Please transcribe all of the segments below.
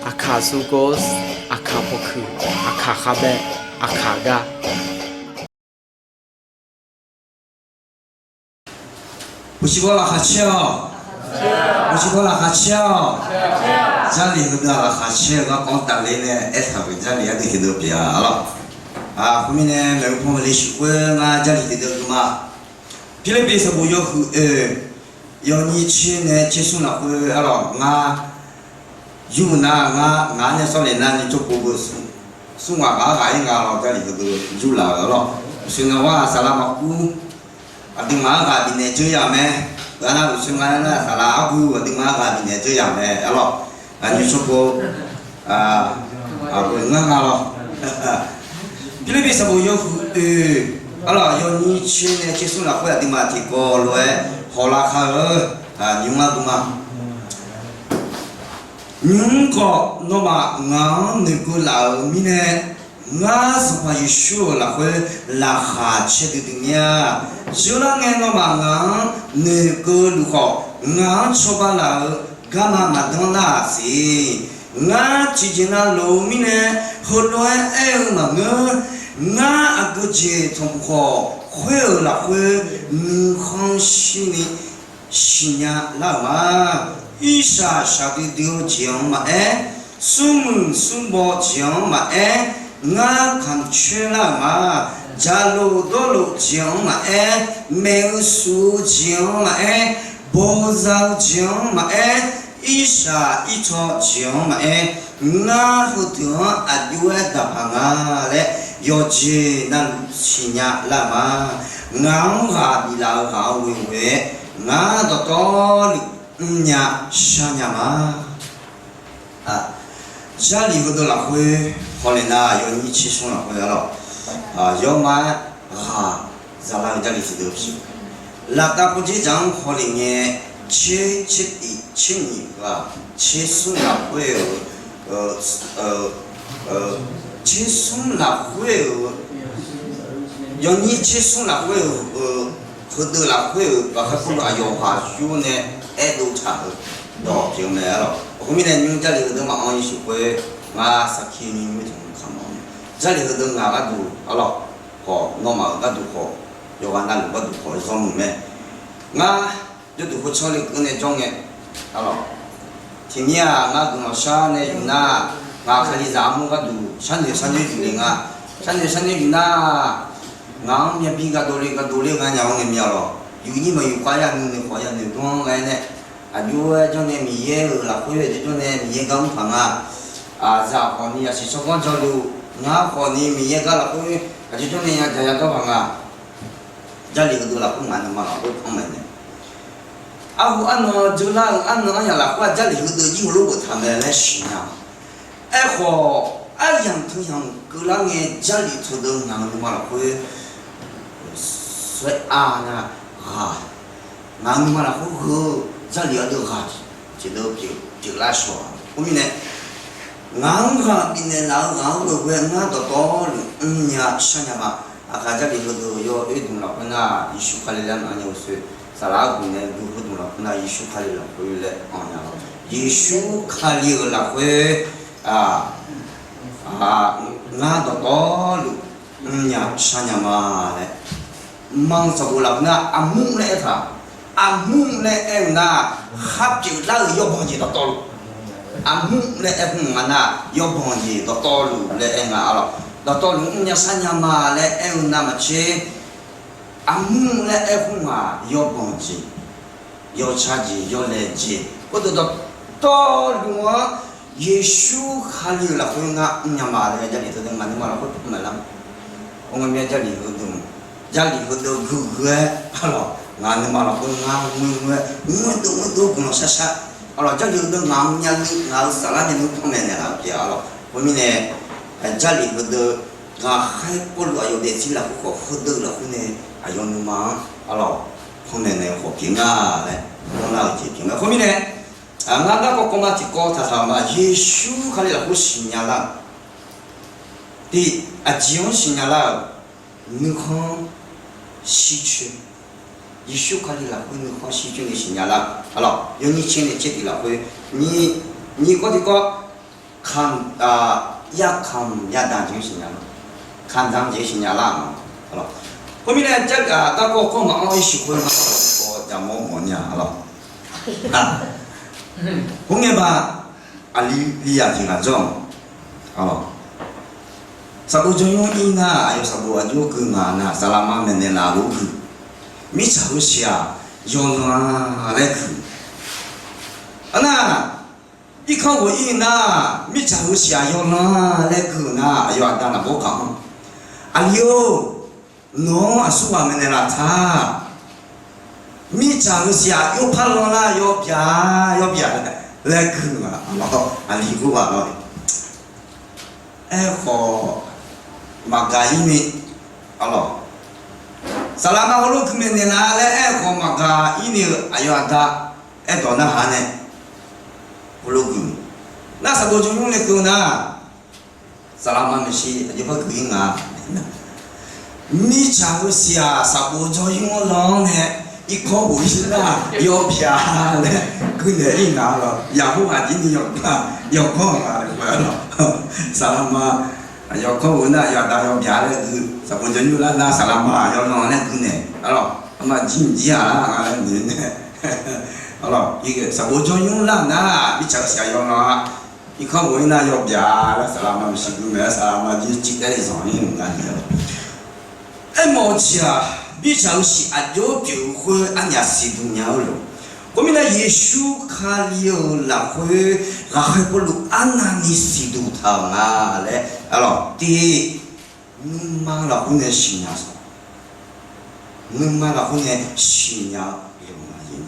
阿卡苏戈斯、阿卡波克、阿卡哈贝、阿卡嘎。不是我啦哈笑，不是我啦哈笑，家里头的啦哈笑，我讲大理呢，爱他们家里也得很多别了。后面呢，每个朋友来喜欢俺家里头的嘛，别的别是不要和要你去呢接送了回了，俺有那俺呢少年呢，你做哥哥送俺俺了家里头有了，所以呢我啥啦嘛不。Adi maga bine joya me, gana usumana na salah aku adi maga bine joya me, alo, anu soko, aku ngalo, bila bisa boyo alo yo ni cine cesu lah kau adi mati ko loe, hola kau, nyunga kuma, nyungko noma ngang niku lau mine. Nga sampai Yesus lah kau lah cedek dunia. Seorang yang nama nego luka nga coba lah gama madonna si nga cijina lo mine holoe nga aku je tongko kau lah kau ngkong sini sinya lama isa satu dia jiang ma sumbo jiang ma nga kan chela ma jalo dolo jiang ma meu su jiang ma bozao jiang ma isa ito jiang ma nga hutu adua da hanga le yoje na sinya lama nga ga bila ga we nga do to nya shanya ma家里头的那会，后来呢，要你去送那回来了，要嘛咱那家里头都皮，那大不记账后来呢，去年去送那回去送那回要你去送那回后头那回把它不拉要话就呢，爱都差到平来了。后面呢，你们家里头都忙一些会，俺啥天你没从看忙，家里头都俺个都好了，好，我嘛个都好，要俺那个都好，一双妹，俺就都好炒的跟那种的，好了，天天啊，俺跟我啥呢用那，俺看你咱们个都山头有的啊，山头有那，俺面比个多的俺家我面了，有你们有花样的光来呢。aduh jone miye la kowe jone miye gam phanga za khoni ya si sokon jolu nga khoni miye ga la kowe jone ya jaya ga phanga jali ga la ko ngana ma la ko phangme ahu ano jula ano ya la ko jali ga ji lo ko thame le shinya kho ayang tu yang kulang e jali tu do ngana ma la ko sai ana ngana ma la ko家里头哈，就来说，我们呢，俺哈今年俺会俺到到了呀，想呀嘛，家里头要运动了，那一宿开了两年岁，啥啦过年都活动了，那一宿开了回来，一宿开了回俺到了呀，想呀嘛嘞，忙着过了那忙来他。mung le em na hấp chữ la yo bong ji to lu mung le em na yo bong ji to lu le em na alo to lu nya sanya ma le em na ma che mung le em ma yo bong ji yo cha ji yo le ji ko to lu wa yesu khali la ko nga nya ma le ja li to ma ni ma la ko ma lam ong me ja li ho do gu gu alo ngàn mà là con ngang tu cũng sát sát, alors chắc chắn được ngang nhau ngang sao là những cái này là gì alors, hôm nay gia đình của tôi ngang hai con loại yêu để chỉ là có hỗ trợ là cái này, yêu nhưng mà alors hôm nay này có kinh à này, hôm nay chỉ kinh à, hôm nay ngang đã có công tác có thật là mà Giêsu khai là có sinh nhật là, thì chỉ có sinh nhật là người không sinh chuyện耶稣看你了，会你看西军的信仰了，好了，有你请的接的了会，你过的个看亚康亚当就是伢了，看当就是伢啦，好了。后面呢，这个大哥讲嘛，我喜欢嘛，我讲么伢，好了。啊，后面吧，你也听了种，好了。sabu joyong ina ayo sabu ajo ke mana salama menena luku mi chahusia yona leku ana ikau wo ina mi chahusia yona leku na ayo adana bokang aliyo no asuwa menena ta mi chahusia yo palona yo bia leku na alo aliku ba lo ko maka ini Allah selama hulu kemudian ale ko maka ini ayo ada dona hane hulu kum na sabo jung le kuna selama mesti ayo ba kuinga ni chahu sia sabo jung long ne iko buila yo pia le kuna ina lo ya hu adini yo ko ma lo selama ayo kau na ya dah yo biar le sabu jenyu la na salama yo no ne kune alo ama jin dia la ala ni ne alo ige sabu jenyu la na bicara sia yo no ikau na yo biar la salama mesti me salama ji cik dari zon ni ngan dia emo chia bicara si ajo piu hu anya si dunia lo Komina Yesu kaliyo la hui la hui polu anani sidu tanga le alors ti numa la hui ne sinya so numa la hui ne sinya yo na yin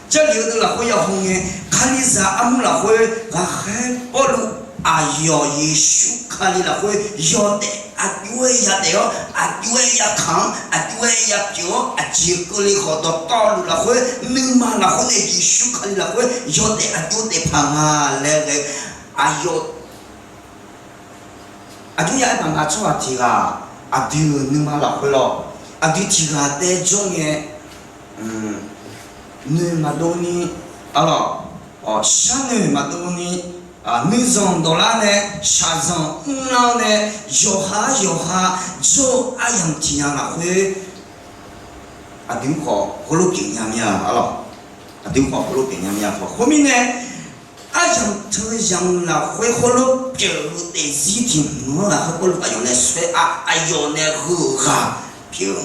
这里的la hui ya honge kaliza amu la hui la hui polu ayo Yesu kali la hui yo de adue ya deo adue ya kang adue ya pyo ajikuli khodo tolu la hui nima la hui ne Yesu kali la hui yo de adue de panga le ayo adue ya panga chwa tiga adue nima la hui lo adue tiga de jonge nima doni alors shane madoni nizong dolane shazong unane yoha jo ayam tiang la hui adim ko holo kinyamia alo adim ko holo kinyamia ko homine ayam terjang la hui holo piru de zitin no la holo ayone swe ayone huga piru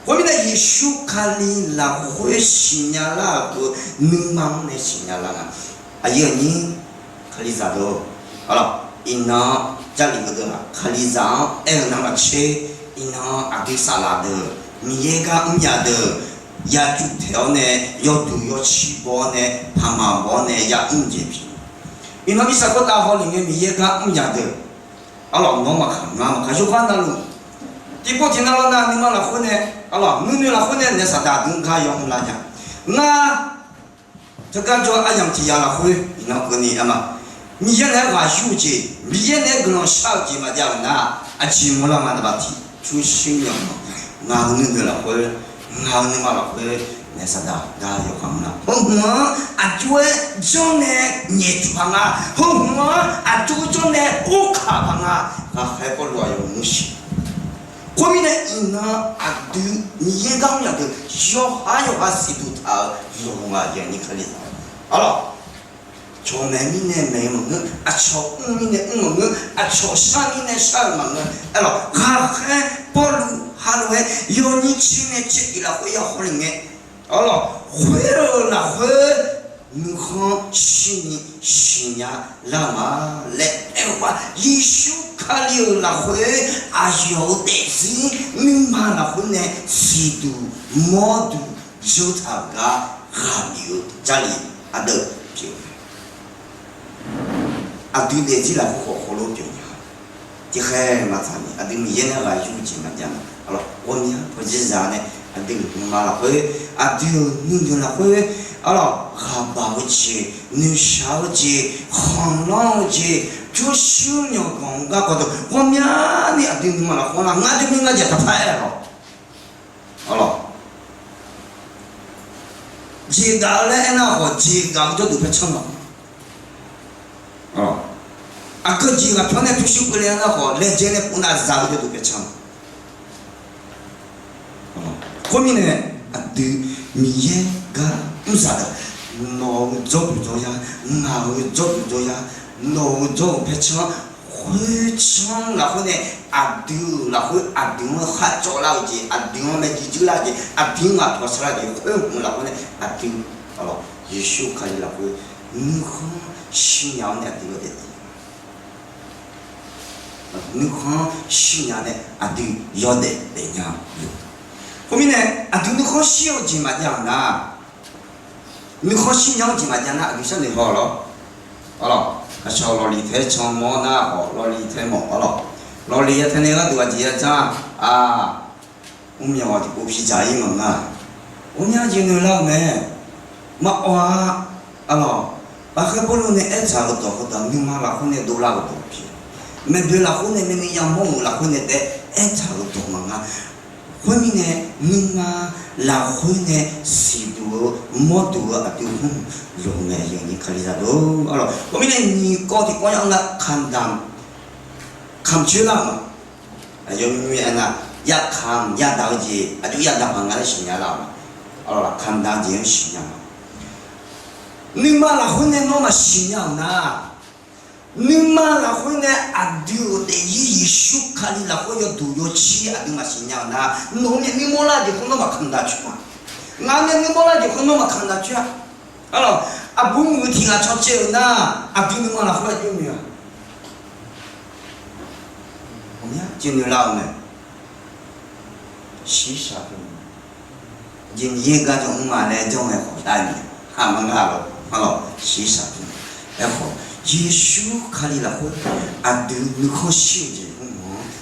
homine Yesu kali la hui sinyala ko numang ne sinyala ayoni Kalizado, alors ina jali kedua kalizang nama che ina adi salade miega umyade ya juteo ne yo du yo chibo ne pama bo ne ya umjepi ina bisa kota ho linge miega umyade alors no maka jukan dalu tipo tinalo na nima la khone alors nunu la khone ne sada dunga yo mlaja na tekan jo ayam ti ya la khoi ina koni ama你现在把手机，你现在跟人手机嘛讲那，寂寞了嘛的吧？出新娘嘛，俺们的了会，俺们嘛了会，那啥的，那有空了。我做种的叶子旁啊，我做种的乌卡旁啊，还不罗有东西。我们的人呢，都你也讲了的，小孩有哈西都他，用啊，你看你，好了。초매미네 매멍은 초음미네 음멍은 초샤미네 샤망은 alors 가해 볼루 하루에 요니치네 찌이라고 야 홀링에 alors 회로라 회 누가 신이 신야 라마 레에와 예수 칼리오라 회 아요데지 민마라 혼네 시두 모두 좋다가 가비오 자리 아들 adu de ji la ko holo pyo nya ti khe ma sa ni adu mi yen ga yu ji ma jan alors on ya ko ji za ne adu ma la ko adu nu de la ko alors ha ba wu ji nu sha wu ji hong long ji ju shu nyo gong ga ko do ko mya ni adu ma la ko na nga de mi nga ja ta pa lo alors ji ga le na ho ji ga do du pe chang lo 아그지가 편에 표시 끌려나고 레전에 뿌나 자기도 배참 고민해 아드 미예가 무사다 너무 좁조야 나우 좁조야 너무 좁 배참 회청 라고네 아드 라고 아드는 하쪽라지 아드는 지지라지 아드가 도스라지 회음 라고네 아드 예수 가리라고 너무 신앙의 아드가 됐지 너무 신앙의 아드 여대 되냐 고민해 아드 너무 쉬우지 마잖아 너무 신앙지 마잖아 아드서 내 허러 알아 아셔 로리 대청 뭐나 로리 대모 알아 로리에 테네가 누가 지었자 아 운명하지 봅시자 이건가 운명하지 늘라네 막와 알아 아그볼로네 애자고 또 그다 미마라 혼에 돌아고 도피 메들라 혼에 메니 야몽라 혼에 때 애자고 또 망아 혼이네 미마 라 혼에 시도 모두 아주 롬에 영이 칼리자도 알아 고민에 니 거기 꼬양나 칸담 감추라마 영미에나 약함 야다지 아주 야다방가를 신야라 알아 칸담지 신야마 니마라 혼에 너마 신야나 니마라 혼에 아듀데 예수 칼리라 호요 두요치 아듀마 신야나 너네 니몰라지 혼노마 칸다추마 나네 니몰라지 혼노마 칸다추야 알아 아붕무티가 첫째나 아비는거나 호야주미야 뭐냐 진율라오네 시사도 진 얘가 정말에 정해 호다니 하만가로 알아 시사도 에호 예수 칼리라고 아드 느호시지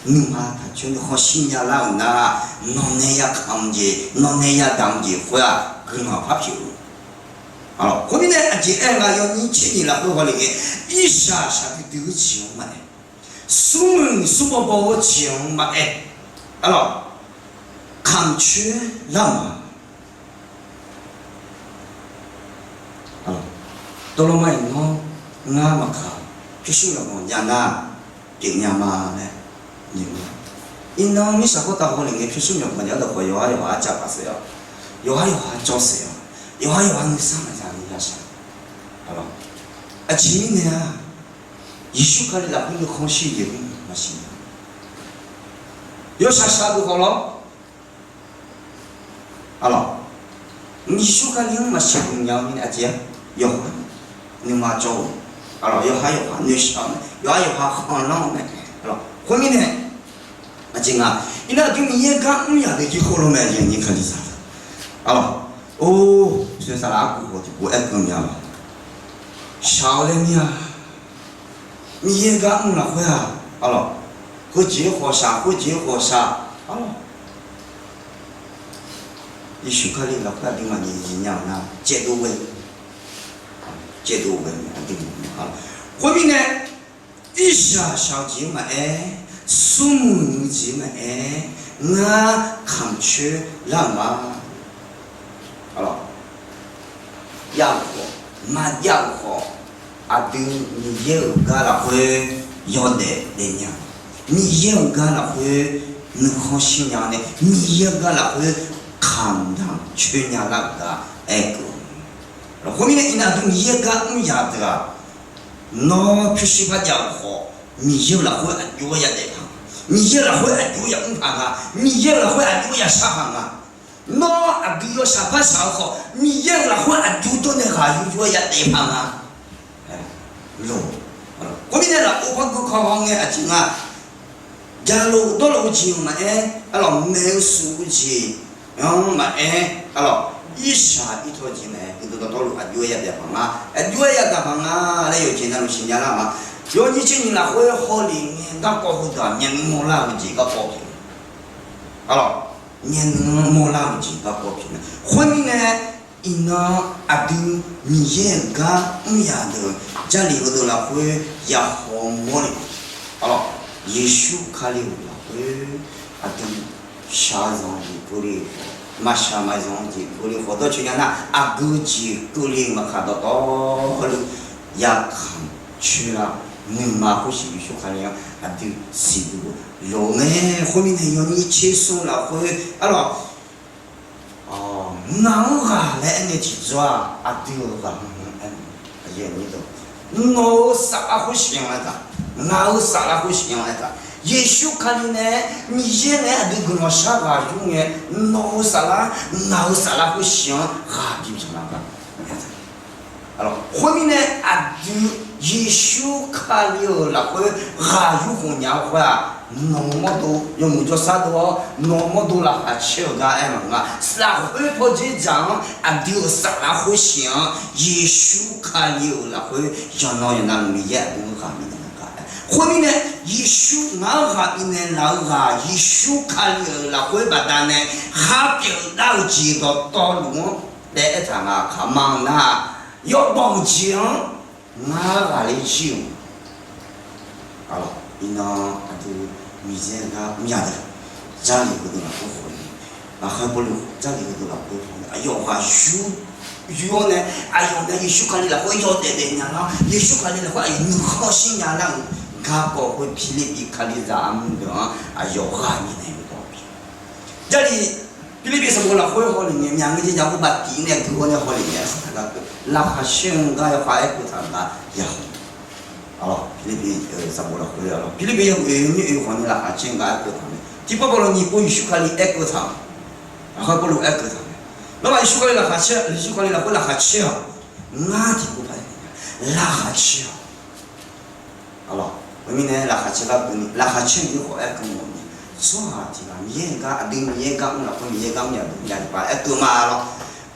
누마 다치는 호신야라나 너네야 감지 너네야 당지 호야 그마 파피우 알아 고민에 아지 애가 연이 친이라고 걸리게 이샤샤 그 지용만해 숨은 숨어보고 지용만해 알아 감추 라마 알아 돌로마이 너 나마카 피슈라고 야나 띵야마네 니마 이놈이 사고다 걸리게 피슈면 뭐냐도 요하요하 잡았어요 요하요하 줬어요 요하요하는 상하자는 야사 알아 아 재밌네야 예수까지 나쁜 거 공시기를 마시냐 요사사도 걸어 알아 예수까지 마시는 양이 아지야 요한 니마죠 알아 요하요하 뉴스함 요하요하 헌랑네 알아 고민해 아지가 이나 좀 이해가 없냐 되지 홀로면 얘기 가지사 알아 오 세상 아고 뭐 애금이야 샤올렘이야 이해가 없나 호야 알아 그 지호사 그 지호사 알아 이 슈카리 락다 딩만이 이냐나 제도웨 알아 고민에 이샤 샤지마에 수무지마에 나 감추 라마 알아 야고 마야고 아드 니예가라 회 요데 되냐 니예가라 회 느호시냐네 니예가라 회 감당 추냐라가 에고 고민에 이나도 니예가 야드가 너 표시받냐고 니예라 회 안주어야 돼 니예라 회 안주어야 응방아 니예라 회 안주어야 사방아 너 아기요 사파사고 니예라 회 안주도 내가 유주어야 돼 방아 로 고민해라 오빠그 가방에 아침아 자로 돌아오지마에 알아 매수지 마에 알아 이샤 이토지네 그도 돌아와 줘야 돼 방아 줘야 돼 방아 레요 지나로 신야라마 요니 진이나 왜 홀링 갖고 후다 년 몰라지 갖고 알아 년 몰라지 갖고 혼이네 이나 아드 미예가 미야드 자리거들라 회 야호모리 알아 예수 칼리울라 회 아드 샤존지 뿌리 마샤마존지 뿌리 호도 주냐나 아그지 뿌리 마카도도 약함 추라 嘛或许说看了啊对是的，老呢后面呢有你接受了会啊咯，哦，那个来你记住啊对个，也你都，我啥会想来的，我啥会想来的。耶稣看你呢，你现在都跟我啥个用的，我啥啦会想，就是那个。alors 后面呢就耶稣看了那会有红娘话，那么多用我做啥多，那么多了还吃个哎嘛，是啦会跑这张就啥啦会想，耶稣看了那会让那里也不干的。后面呢，耶稣下面呢，耶稣看了那会把他呢，下边老几个道路来一趟看忙要帮助里救，好了，就米线的，家里头不会，还不如家里头不会，哎呦呢，耶稣看了那会要得娘了，耶稣看了那会你好心娘了。他搞会霹雳比卡里咱们的有哈米那个多比，这里霹雳比什么了？会好里面两个人家不把地呢给我那好里面，那哈新个要花一个他那也好，好了，霹雳比什么了？会了，霹雳比有好你那哈新个一个他们，只不过你不许看你一个他，还不如一个他们，那么许看你那哈吃，你许看你那会那哈吃，那就不怕，那哈吃，好了。我们呢，拉哈切拉跟拉哈切就好爱跟我们，说哈子啦，米讲丢米讲啦，或米讲呀，人家就把爱多嘛咯，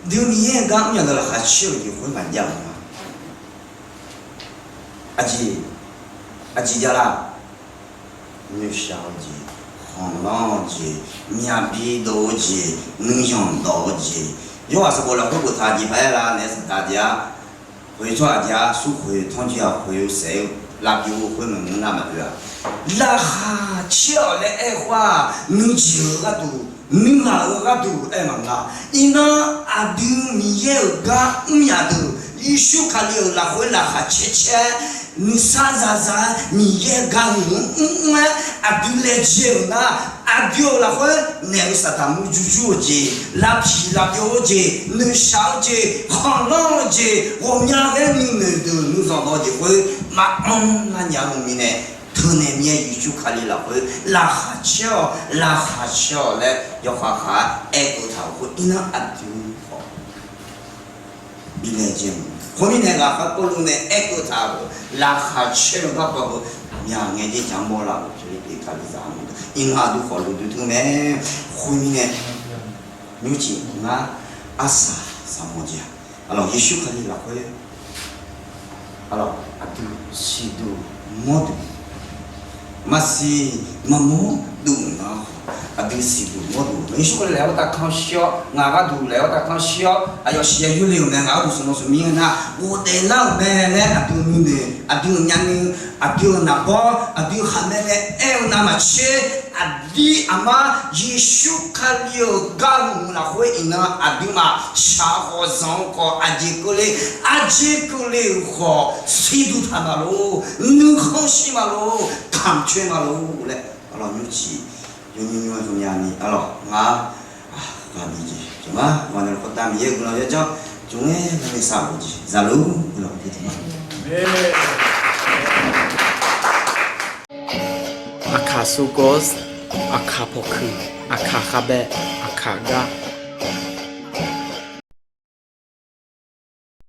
丢米讲呀，那拉哈切就会蛮样嘛。阿姐家啦，女小姐、红郎姐、面皮多姐、能想多姐，有话是过来会不他几排啦，那是大家会做大家书会同学会有谁？那比我会能那么对啊？那哈巧嘞爱话，你就个多，你那个多爱嘛啊？伊那丢米也个呀多，伊手看了那会那哈切，你啥，你也讲丢来接那丢那会那个啥他们就接，那皮那丢接，你烧接，好浪接，我娘个你们都你上到就会。那娘们呢？头那面一就看你那会拉哈巧嘞，要哈爱过他会一那丢好，你来讲，后面那个还不如呢爱过他会拉哈巧个不好，娘眼睛讲冇啦，这里看你咋么的，因阿都好路都头呢，后面呢，牛筋阿啥么子，阿老一就看你那会。alors atu sidu modu masih mamu duna atu sidu modu ini suka lewat tak kau siap ngaga du lewat tak kau siap ayo siap you lewat ngaga du semua seminggu na udah nak bela atu mune atu nyanyi atu napa atu hamile nama cie adi ama Yesus kalio gamu na hui ina adi ma shaho zongko aji kule ho sidu tamalo nu hoshi malo kamche malo le alo nyuci nyuci nyuci alo nga ngamiji cuma mana kota miye guna aja cuma kami sabuji zalu guna gitu Akasugos, akapoku, akakabe, akaga.